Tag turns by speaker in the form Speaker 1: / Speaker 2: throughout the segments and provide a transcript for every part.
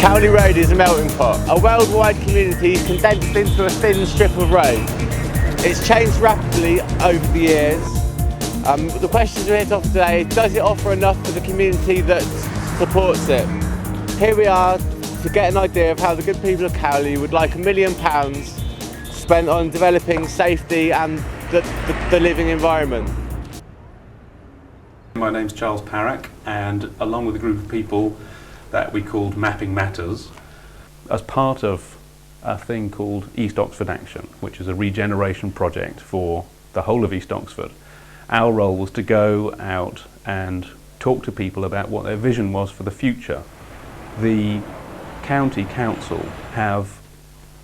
Speaker 1: Cowley Road is a melting pot, a worldwide community condensed into a thin strip of road. It's changed rapidly over the years. The questions we're here to offer today is, does it offer enough for the community that supports it? Here we are to get an idea of how the good people of Cowley would like £1 million spent on developing safety and the living environment.
Speaker 2: My name's Charles Parrack, and along with a group of people that we called Mapping Matters, as part of a thing called East Oxford Action, which is a regeneration project for the whole of East Oxford. Our role was to go out and talk to people about what their vision was for the future. The county council have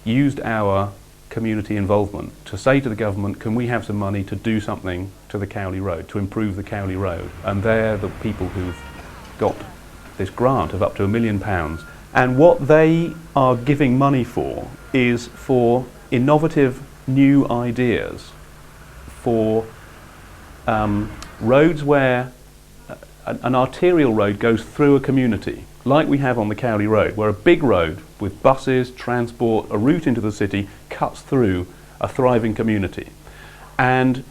Speaker 2: used our community involvement to say to the government, can we have some money to do something to the Cowley Road, to improve the Cowley Road? And they're the people who've got this grant of up to £1 million. And what they are giving money for is for innovative new ideas, for roads where an arterial road goes through a community, like we have on the Cowley Road, where a big road with buses, transport, a route into the city cuts through a thriving community. And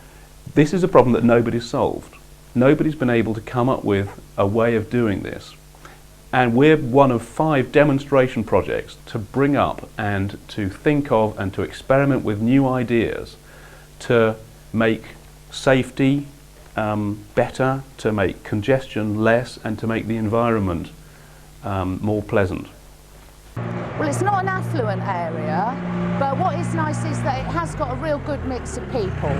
Speaker 2: this is a problem that nobody's solved. Nobody's been able to come up with a way of doing this. And we're one of 5 demonstration projects to bring up and to think of and to experiment with new ideas to make safety better, to make congestion less, and to make the environment more pleasant.
Speaker 3: Well, it's not an affluent area, but what is nice is that it has got a real good mix of people.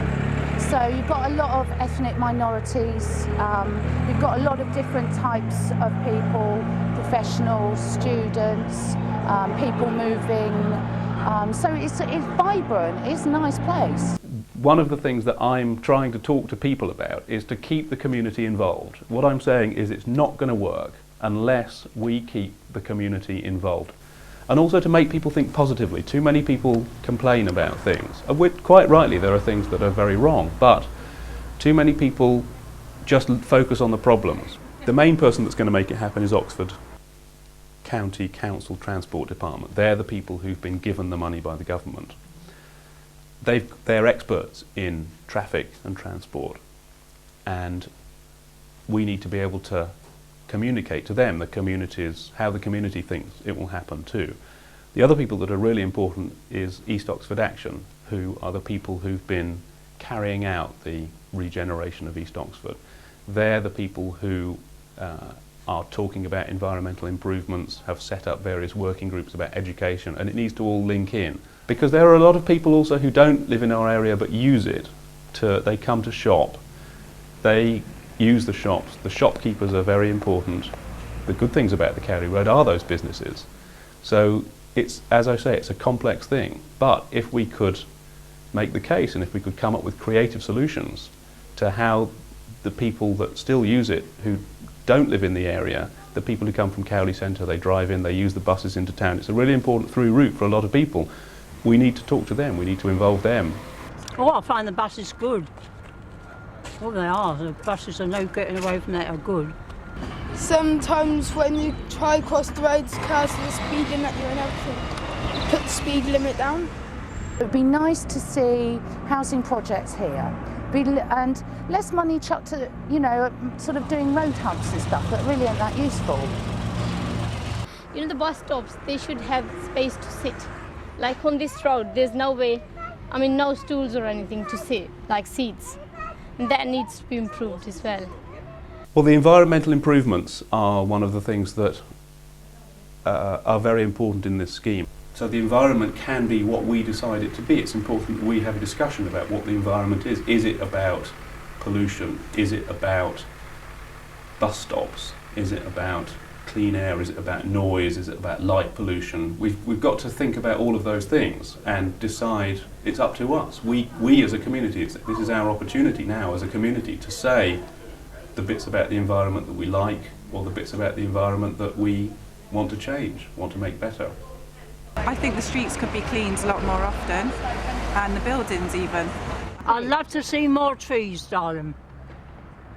Speaker 3: So you've got a lot of ethnic minorities, you've got a lot of different types of people, professionals, students, people moving. So it's vibrant, it's a nice place.
Speaker 2: One of the things that I'm trying to talk to people about is to keep the community involved. What I'm saying is it's not going to work unless we keep the community involved. And also to make people think positively. Too many people complain about things. Quite rightly, there are things that are very wrong, but too many people just focus on the problems. The main person that's going to make it happen is Oxford County Council Transport Department. They're the people who've been given the money by the government. They're experts in traffic and transport, and we need to be able to communicate to them how the community thinks it will happen too. The other people that are really important is East Oxford Action, who are the people who've been carrying out the regeneration of East Oxford. They're the people who are talking about environmental improvements, have set up various working groups about education, and it needs to all link in. Because there are a lot of people also who don't live in our area but use it. They come to shop, they use the shops, the shopkeepers are very important. The good things about the Cowley Road are those businesses. So it's, as I say, it's a complex thing. But if we could make the case and if we could come up with creative solutions to how the people that still use it, who don't live in the area, the people who come from Cowley Centre, they drive in, they use the buses into town. It's a really important through route for a lot of people. We need to talk to them, we need to involve them.
Speaker 4: Oh, I find the buses good. Well, they are. The buses are no getting away from that are good.
Speaker 5: Sometimes when you try across the roads, cars are speeding at you and everything. Put the speed limit down.
Speaker 3: It would be nice to see housing projects here, and less money chucked to, sort of doing road humps and stuff that really aren't that useful.
Speaker 6: The bus stops, they should have space to sit. Like on this road, there's no way, no stools or anything to sit, like seats. And that needs to be improved as well.
Speaker 2: Well, the environmental improvements are one of the things that are very important in this scheme. So the environment can be what we decide it to be. It's important that we have a discussion about what the environment is. Is it about pollution? Is it about bus stops? Is it about clean air? Is it about noise? Is it about light pollution? We've got to think about all of those things and decide. It's up to us. We as a community, this is our opportunity now as a community to say the bits about the environment that we like, or the bits about the environment that we want to change, want to make better.
Speaker 7: I think the streets could be cleaned a lot more often, and the buildings even.
Speaker 4: I'd love to see more trees, darling.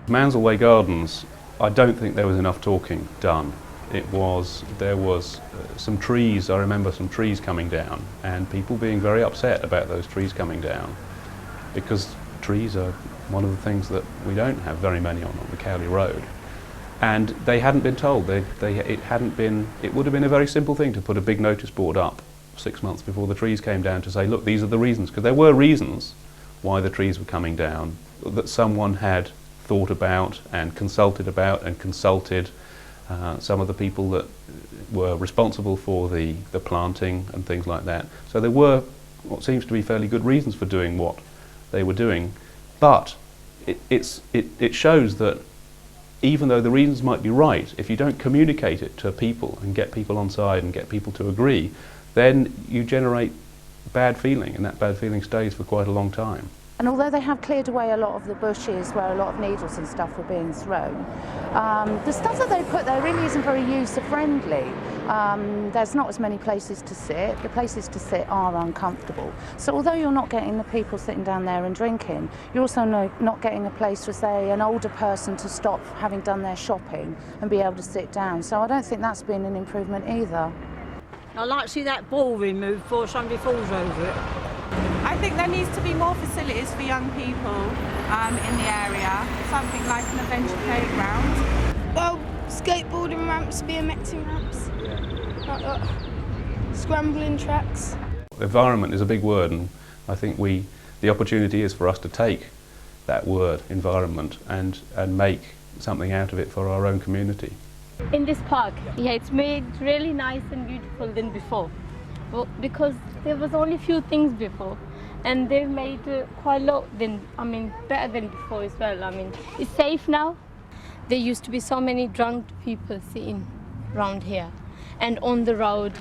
Speaker 2: Mansell Gardens, I don't think there was enough talking done. There was some trees, I remember some trees coming down, and people being very upset about those trees coming down, because trees are one of the things that we don't have very many on the Cowley Road. And they hadn't been told. It would have been a very simple thing to put a big notice board up 6 months before the trees came down to say, look, these are the reasons, because there were reasons why the trees were coming down that someone had thought about and consulted some of the people that were responsible for the planting and things like that. So there were what seems to be fairly good reasons for doing what they were doing, but it shows that even though the reasons might be right, if you don't communicate it to people and get people on side and get people to agree, then you generate bad feeling, and that bad feeling stays for quite a long time.
Speaker 3: And although they have cleared away a lot of the bushes where a lot of needles and stuff were being thrown, the stuff that they put there really isn't very user-friendly. There's not as many places to sit. The places to sit are uncomfortable. So although you're not getting the people sitting down there and drinking, you're also not getting a place for, say, an older person to stop having done their shopping and be able to sit down. So I don't think that's been an improvement either.
Speaker 4: I'd like to see that ball removed before somebody falls over it.
Speaker 7: I think there needs to be more facilities for young people in the area, something like an adventure playground.
Speaker 5: Well, skateboarding ramps, BMXing ramps, scrambling tracks.
Speaker 2: Environment is a big word, and I think the opportunity is for us to take that word, environment, and make something out of it for our own community.
Speaker 6: In this park, yeah, it's made really nice and beautiful than before. Well, because there was only few things before, and they've made quite a lot better than before as well. It's safe now. There used to be so many drunk people sitting around here and on the road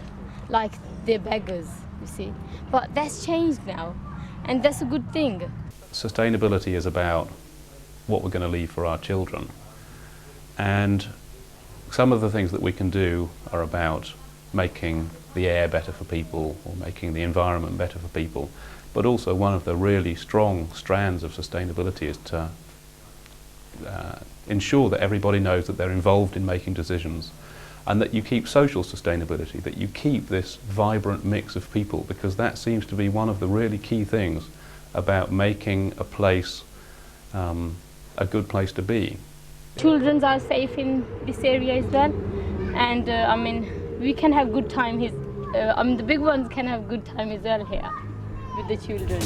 Speaker 6: like they're beggars, you see. But that's changed now, and that's a good thing.
Speaker 2: Sustainability is about what we're going to leave for our children, and some of the things that we can do are about making the air better for people or making the environment better for people. But also one of the really strong strands of sustainability is to ensure that everybody knows that they're involved in making decisions, and that you keep social sustainability, that you keep this vibrant mix of people, because that seems to be one of the really key things about making a place a good place to be.
Speaker 6: Children are safe in this area as well, and we can have good time here. The big ones can have good time as well here with the children.